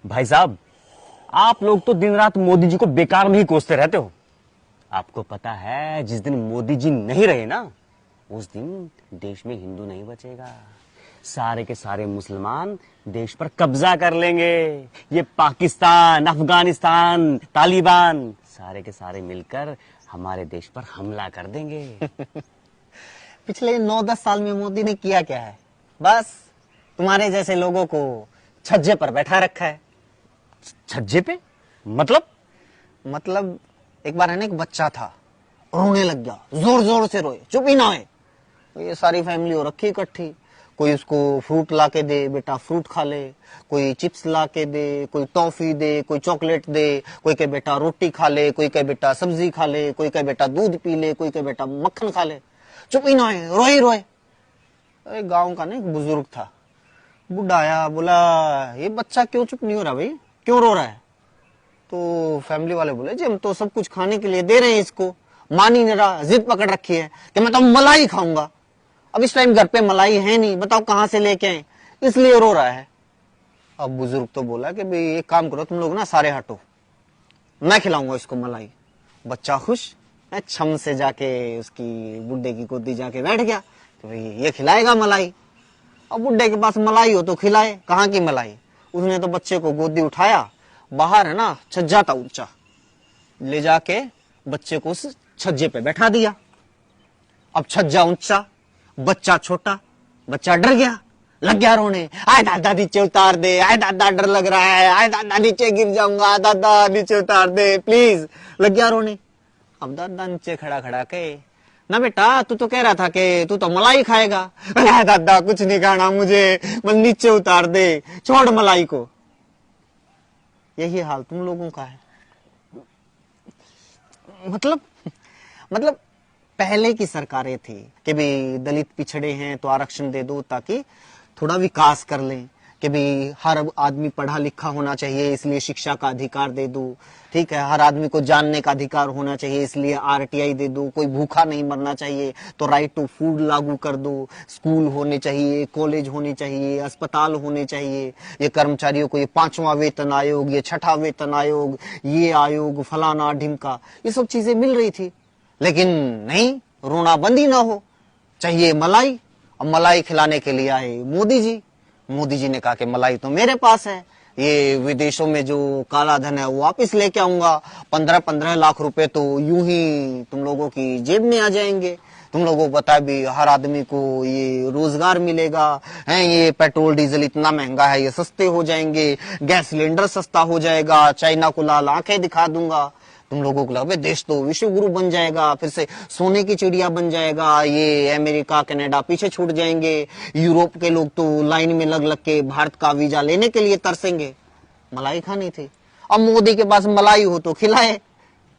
भाई साहब, आप लोग तो दिन रात मोदी जी को बेकार में ही कोसते रहते हो। आपको पता है जिस दिन मोदी जी नहीं रहे ना, उस दिन देश में हिंदू नहीं बचेगा। सारे के सारे मुसलमान देश पर कब्जा कर लेंगे। ये पाकिस्तान, अफगानिस्तान, तालिबान सारे के सारे मिलकर हमारे देश पर हमला कर देंगे। पिछले 9-10 साल में मोदी ने किया क्या है? बस तुम्हारे जैसे लोगों को छज्जे पर बैठा रखा है। छज्जे पे? मतलब एक बार है ना, एक बच्चा था, रोने लग गया, जोर जोर से रोए, चुप ही ना होए। तो ये सारी फैमिली हो रखी इकट्ठी, कोई उसको फ्रूट ला के दे, बेटा फ्रूट खा ले, कोई चिप्स ला के दे, कोई टॉफी दे, कोई चॉकलेट दे, कोई कहे बेटा रोटी खा ले, कोई कहे बेटा सब्जी खा ले, कोई कहे बेटा दूध पी ले, कोई कहे बेटा मक्खन खा ले। चुप ही ना है, रोए ही रोए। एक गांव का ना एक बुजुर्ग था, बुढ़ा आया, बोला ये बच्चा क्यों चुप नहीं हो रहा भाई, क्यों रो रहा है? तो फैमिली वाले बोले जी हम तो सब कुछ खाने के लिए दे रहे हैं इसको, मान ही नहीं रहा, जिद पकड़ रखी है कि मैं तो मलाई खाऊंगा। अब इस टाइम घर पे मलाई है नहीं, बताओ कहां से लेके आए, इसलिए रो रहा है। अब बुजुर्ग तो बोला कि भाई एक काम करो तुम लोग ना, सारे हटो, मैं खिलाऊंगा इसको मलाई। बच्चा खुश, छम से जाके उसकी बुड्ढे की गोदी जाके बैठ गया कि भाई ये खिलाएगा मलाई। अब बुड्ढे के पास मलाई हो तो खिलाए, कहाँ की मलाई। उसने तो बच्चे को गोदी उठाया, बाहर है ना छज्जा था ऊंचा, ले जाके बच्चे को उस छज्जे पे बैठा दिया। अब छज्जा ऊंचा, बच्चा छोटा, बच्चा डर गया, लग गया रोने, आए दादा नीचे उतार दे, आए दादा डर लग रहा है, आए दादा नीचे गिर जाऊंगा, दादा नीचे उतार दे प्लीज, लग गया रोने। अब दादा नीचे खड़ा खड़ा के, ना बेटा तू तो कह रहा था कि तू तो मलाई खाएगा। अरे दादा कुछ नहीं खाना मुझे, बस नीचे उतार दे, छोड़ मलाई को। यही हाल तुम लोगों का है। मतलब पहले की सरकारें थी कि भाई दलित पिछड़े हैं तो आरक्षण दे दो ताकि थोड़ा विकास कर लें, कि भाई हर आदमी पढ़ा लिखा होना चाहिए इसलिए शिक्षा का अधिकार दे दो, ठीक है, हर आदमी को जानने का अधिकार होना चाहिए इसलिए आरटीआई दे दो, कोई भूखा नहीं मरना चाहिए तो राइट टू फूड लागू कर दो, स्कूल होने चाहिए, कॉलेज होने चाहिए, अस्पताल होने चाहिए, ये कर्मचारियों को ये 5वां वेतन आयोग, ये 6ठा वेतन आयोग, ये आयोग फलाना ढिमका, ये सब चीजें मिल रही थी। लेकिन नहीं, रोना बंद ही ना हो, चाहिए मलाई। अब मलाई खिलाने के लिए आए मोदी जी। मोदी जी ने कहा कि मलाई तो मेरे पास है, ये विदेशों में जो काला धन है वो वापिस लेके आऊंगा, 15-15 लाख रुपए तो यूं ही तुम लोगों की जेब में आ जाएंगे। तुम लोगों को पता भी हर आदमी को ये रोजगार मिलेगा, है ये पेट्रोल डीजल इतना महंगा है ये सस्ते हो जाएंगे, गैस सिलेंडर सस्ता हो जाएगा, चाइना को लाल आंखें दिखा दूंगा। तुम लोगों को लगे देश तो विश्व गुरु बन जाएगा, फिर से सोने की चिड़िया बन जाएगा, ये अमेरिका कनाडा पीछे छूट जाएंगे, यूरोप के लोग तो लाइन में लग लग के भारत का वीजा लेने के लिए तरसेंगे। मलाई खानी थी, अब मोदी के पास मलाई हो तो खिलाए,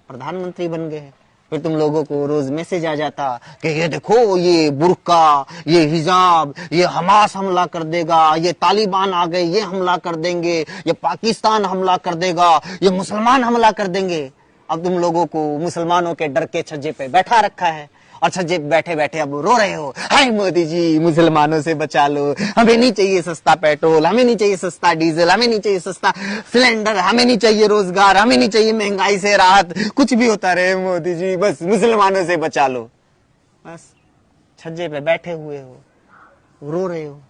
प्रधानमंत्री बन गए। फिर तुम लोगों को रोज मैसेज आ जाता कि ये देखो ये बुर्का, ये हिजाब, ये हमास हमला कर देगा, ये तालिबान आ गए ये हमला कर देंगे, ये पाकिस्तान हमला कर देगा, ये मुसलमान हमला कर देंगे। अब तुम लोगों को मुसलमानों के डर के छज्जे पे बैठा रखा है और छज्जे पे बैठे बैठे अब रो रहे हो, हाय मोदी जी मुसलमानों से बचा लो, हमें नहीं चाहिए सस्ता पेट्रोल, हमें नहीं चाहिए सस्ता डीजल, हमें नहीं चाहिए सस्ता सिलेंडर, हमें नहीं चाहिए रोजगार, हमें नहीं चाहिए महंगाई से राहत, कुछ भी होता रहे मोदी जी बस मुसलमानों से बचा लो। बस छज्जे पे बैठे हुए हो, रो रहे हो।